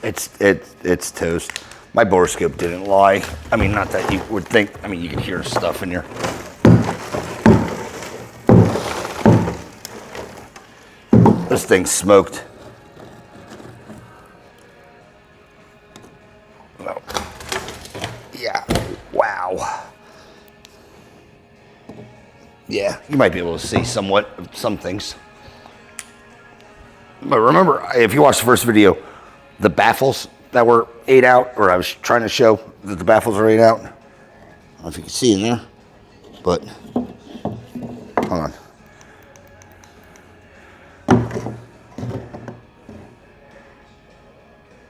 toast. My borescope didn't lie. I mean, not that you would think. I mean, you can hear stuff in here. This thing's smoked. Oh. Yeah. Wow. Yeah, you might be able to see somewhat of some things. But remember, if you watched the first video, the baffles that were ate out, or I was trying to show that the baffles are ate out. I don't know if you can see in there, but hold on.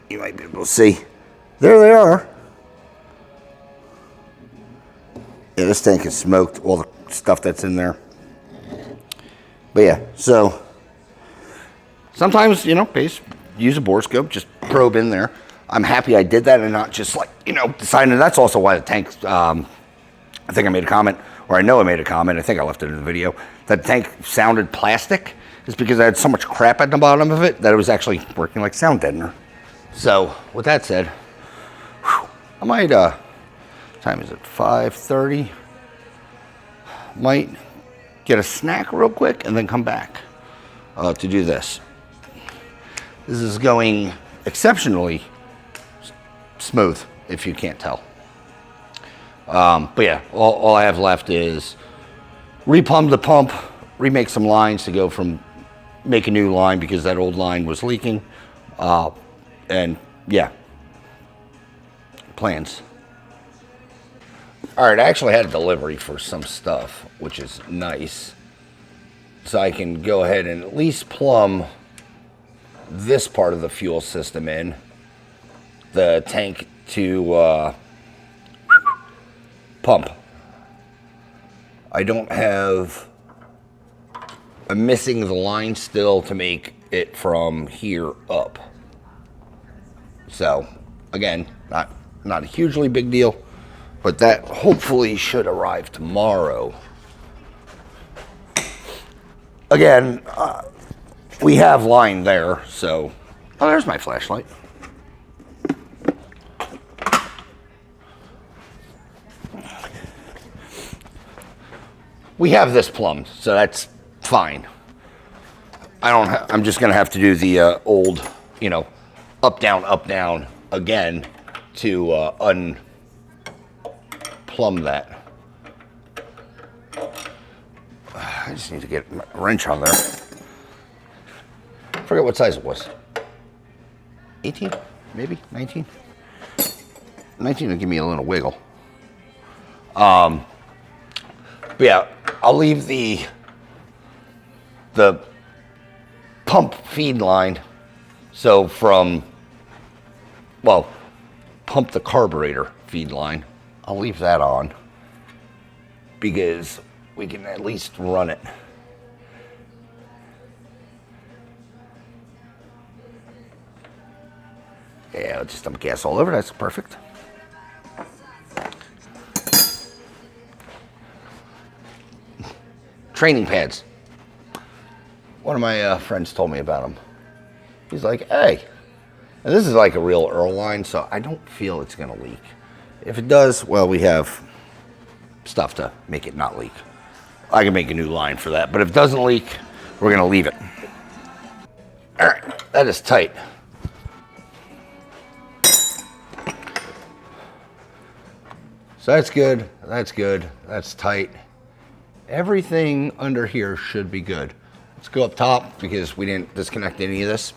You might be able to see. There they are. Yeah, this tank is smoked, all the stuff that's in there. But yeah, so sometimes, you know, use a borescope, just probe in there. I'm happy I did that and not just like, you know, deciding. That's also why the tank, I think I made a comment, or I know I made a comment, I think I left it in the video, that the tank sounded plastic is because I had so much crap at the bottom of it that it was actually working like sound deadener. So, with that said, I might, time is it, 5:30? Might get a snack real quick and then come back to do this. This is going exceptionally smooth, if you can't tell. But yeah, all I have left is replumb the pump, remake some lines to go from, make a new line because that old line was leaking. And yeah, plans. All right, I actually had a delivery for some stuff, which is nice. So I can go ahead and at least plumb this part of the fuel system in. The tank to pump. I don't have, I'm missing the line still to make it from here up. So, again, not a hugely big deal, but that hopefully should arrive tomorrow. Again, we have line there, so, oh, there's my flashlight. We have this plumbed, so that's fine. I'm just gonna have to do the old, you know, up down again to unplumb that. I just need to get a wrench on there. I forget what size it was. 18, maybe 19. 19 will give me a little wiggle. But yeah, I'll leave the pump feed line. So from, well, pump the carburetor feed line, I'll leave that on because we can at least run it. Yeah, just dump gas all over, that's perfect. Training pads. One of my friends told me about them. He's like, hey, and this is like a real Earl line, so I don't feel it's gonna leak. If it does, well, we have stuff to make it not leak. I can make a new line for that, but if it doesn't leak, we're gonna leave it. All right, that is tight. So that's good, that's tight. Everything under here should be good. Let's go up top because we didn't disconnect any of this.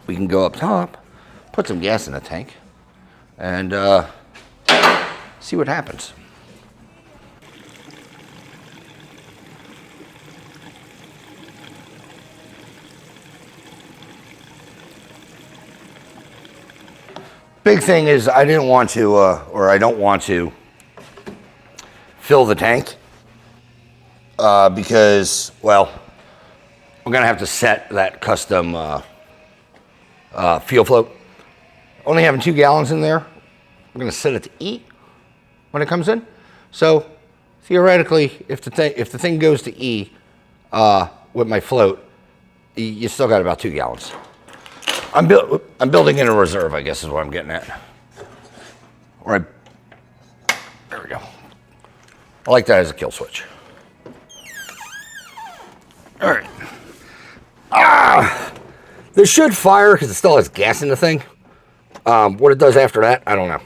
We can go up top, put some gas in the tank, and see what happens. Big thing is I didn't want to, or I don't want to fill the tank because, well, I'm gonna have to set that custom fuel float. Only having 2 gallons in there, I'm gonna set it to E when it comes in. So theoretically, if the thing goes to E with my float, you still got about 2 gallons. I'm building in a reserve, I guess is what I'm getting at. Right. There we go. I like that as a kill switch. All right. This should fire because it still has gas in the thing. What it does after that, I don't know.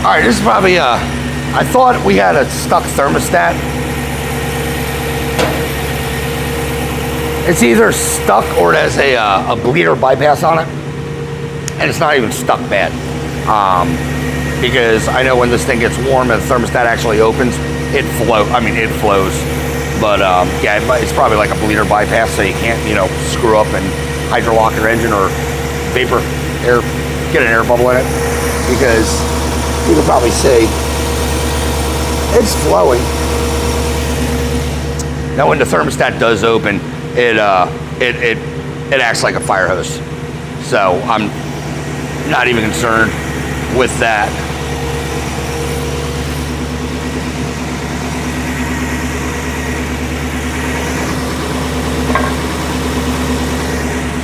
All right, this is probably, I thought we had a stuck thermostat. It's either stuck or it has a bleeder bypass on it. And it's not even stuck bad. Because I know when this thing gets warm and the thermostat actually opens, it flows. But yeah, it's probably like a bleeder bypass, so you can't, screw up and hydrolock your engine or vapor air, get an air bubble in it. Because you can probably see it's flowing. Now when the thermostat does open, it acts like a fire hose. So I'm not even concerned with that.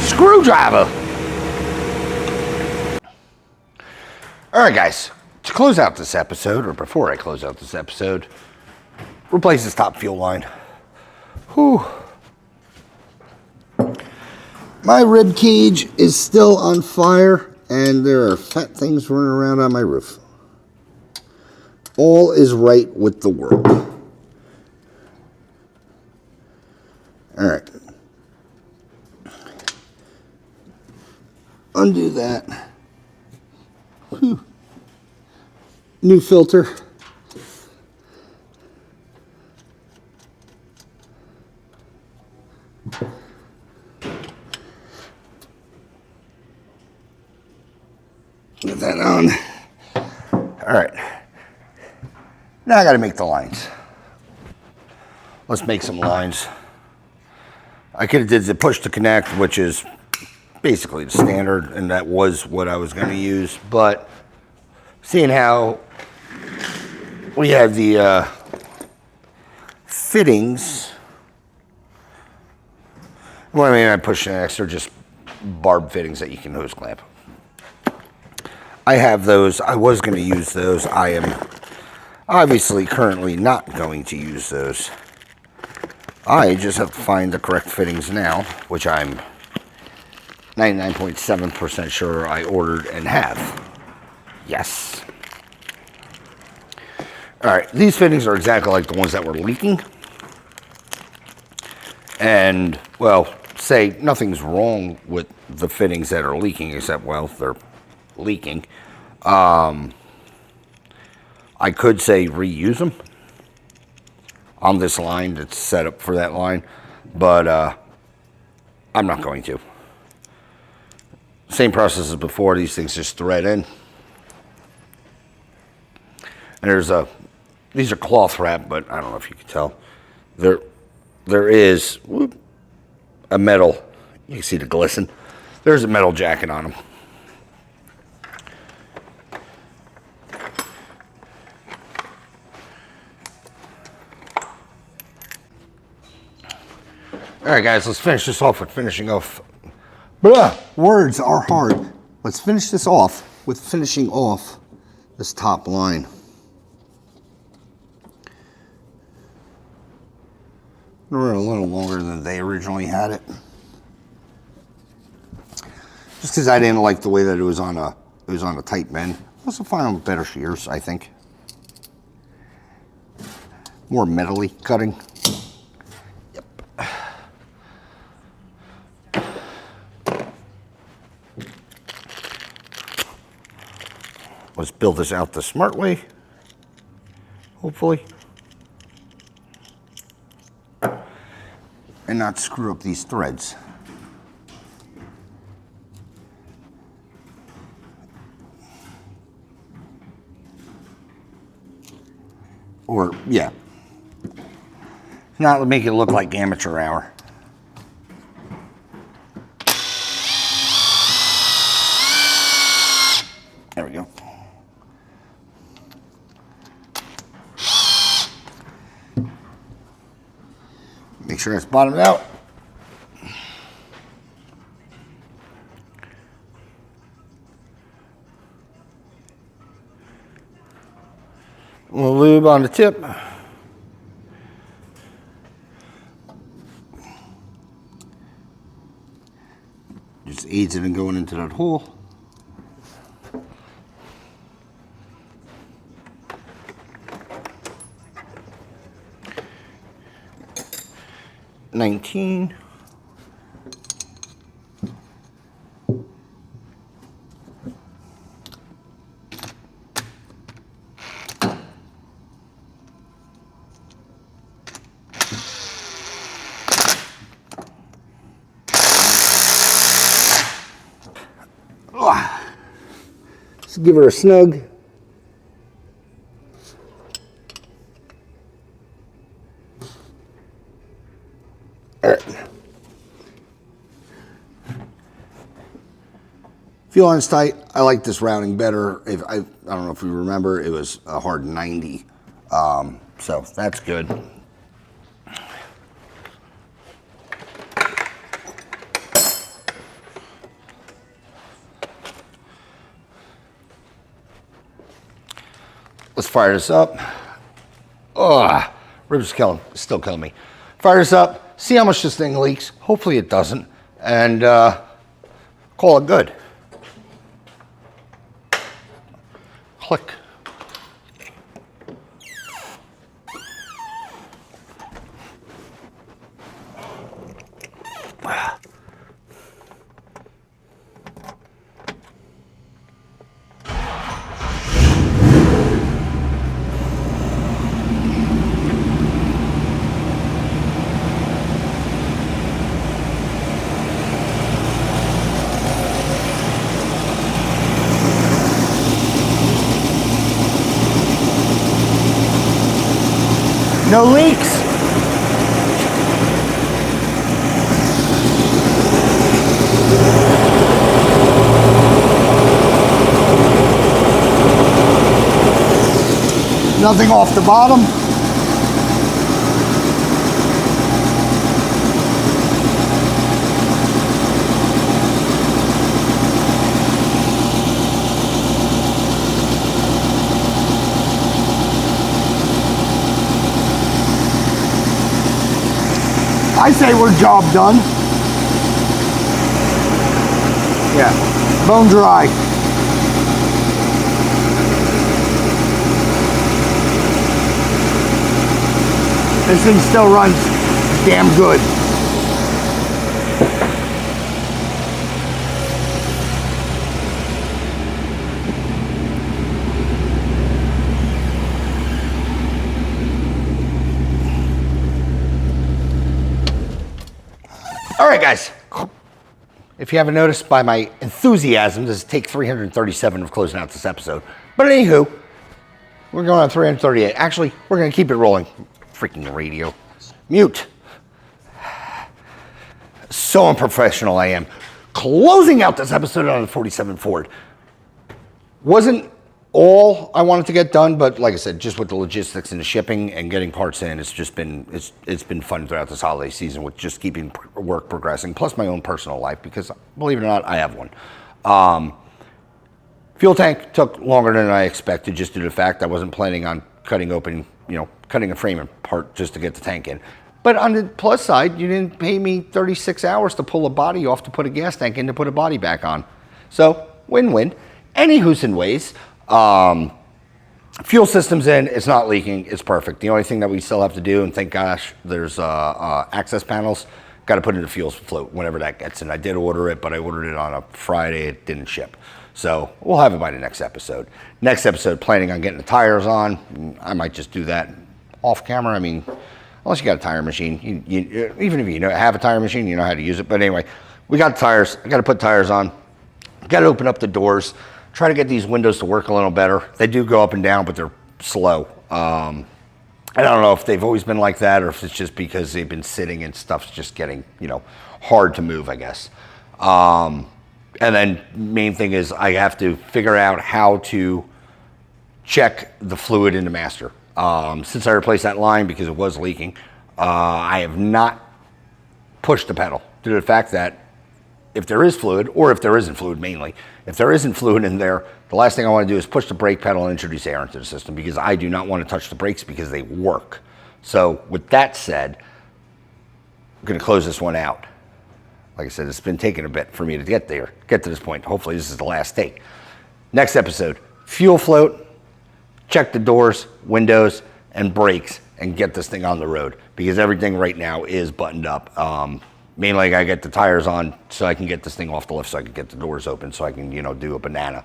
Screwdriver. All right, guys. To close out this episode, or before I close out this episode, replace this top fuel line. Whew. My rib cage is still on fire, and there are fat things running around on my roof. All is right with the world. All right. Undo that. Whew. New filter. Get that on. All right. Now I got to make the lines. Let's make some lines. I could have did the push to connect, which is basically the standard, and that was what I was going to use, but seeing how we have the fittings, what I mean by push connects, they're just barb fittings that you can hose clamp. I have those. I was going to use those. I am obviously currently not going to use those. I just have to find the correct fittings now, which I'm 99.7% sure I ordered and have. Yes. All right, these fittings are exactly like the ones that were leaking. And, well, say nothing's wrong with the fittings that are leaking, except, well, they're leaking. I could say reuse them on this line that's set up for that line, but I'm not going to. Same process as before, these things just thread in. And there's these are cloth wrap, but I don't know if you can tell. There is a metal, you can see the glisten. There's a metal jacket on them. All right, guys, let's finish this off with finishing off. Words are hard. Let's finish this off with finishing off this top line. We're a little longer than they originally had it. Just because I didn't like the way that it was on a tight bend. Also find them better shears, I think. More metally cutting. Yep. Let's build this out the smart way, hopefully. And not screw up these threads. Or, yeah. Not make it look like amateur hour. There we go. Make sure it's bottomed out. A little lube on the tip. Just aids it in going into that hole. $19. Let's give her a snug. All right. Feel on it's tight. I like this routing better. If I don't know if you remember, it was a hard 90. So that's good. Let's fire this up. Ugh, ribs still killing me. Fire this up, see how much this thing leaks. Hopefully it doesn't, and call it good. Click. No leaks. Nothing off the bottom. I say we're job done. Yeah, bone dry. This thing still runs damn good. All right, guys. If you haven't noticed by my enthusiasm, this is take 337 of closing out this episode. But anywho, we're going on 338. Actually, we're going to keep it rolling. Freaking radio. Mute. So unprofessional I am. Closing out this episode on the 47 Ford. Wasn't all I wanted to get done, but like I said, just with the logistics and the shipping and getting parts in, it's just been it's been fun throughout this holiday season with just keeping work progressing, plus my own personal life, because believe it or not, I have one. Fuel tank took longer than I expected, just due to the fact I wasn't planning on cutting a frame apart just to get the tank in. But on the plus side, you didn't pay me 36 hours to pull a body off to put a gas tank in to put a body back on. So win-win. Anywho's and ways. Fuel system's in, it's not leaking, it's perfect. The only thing that we still have to do, and thank gosh, there's access panels, got to put in the fuel float whenever that gets in. I did order it, but I ordered it on a Friday, it didn't ship. So we'll have it by the next episode. Next episode, planning on getting the tires on. I might just do that off camera. I mean, unless you got a tire machine, even if you have a tire machine, you know how to use it. But anyway, we got tires. I got to put tires on. Got to open up the doors. Try to get these windows to work a little better. They do go up and down, but they're slow. I don't know if they've always been like that or if it's just because they've been sitting and stuff's just getting, hard to move, I guess. And then main thing is I have to figure out how to check the fluid in the master. Since I replaced that line because it was leaking, I have not pushed the pedal due to the fact that if there is fluid, or if there isn't fluid mainly, if there isn't fluid in there, the last thing I want to do is push the brake pedal and introduce air into the system because I do not want to touch the brakes because they work. So with that said, I'm going to close this one out. Like I said, it's been taking a bit for me to get to this point. Hopefully this is the last take. Next episode, fuel float, check the doors, windows, and brakes, and get this thing on the road because everything right now is buttoned up. Mainly I gotta get the tires on so I can get this thing off the lift so I can get the doors open so I can, do a banana.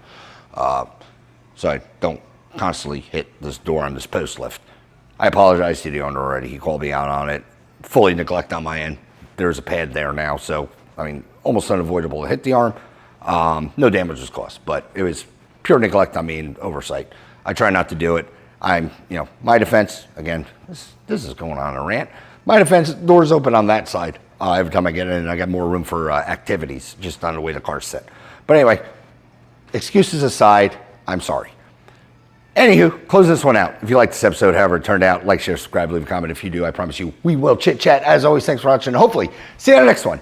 So I don't constantly hit this door on this post lift. I apologize to the owner already. He called me out on it. Fully neglect on my end. There's a pad there now, so almost unavoidable to hit the arm. No damage was caused, but it was pure neglect on me and oversight. I try not to do it. My defense, again, this is going on a rant. My defense, doors open on that side. Every time I get in, I got more room for activities, just on the way the car's set. But anyway, excuses aside, I'm sorry. Anywho, close this one out. If you like this episode, however it turned out, like, share, subscribe, leave a comment. If you do, I promise you, we will chit-chat. As always, thanks for watching. Hopefully, see you on the next one.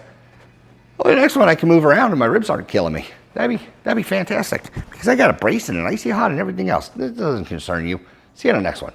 Well, the next one, I can move around and my ribs aren't killing me. That'd be fantastic. Because I got a brace and an icy hot and everything else. This doesn't concern you. See you on the next one.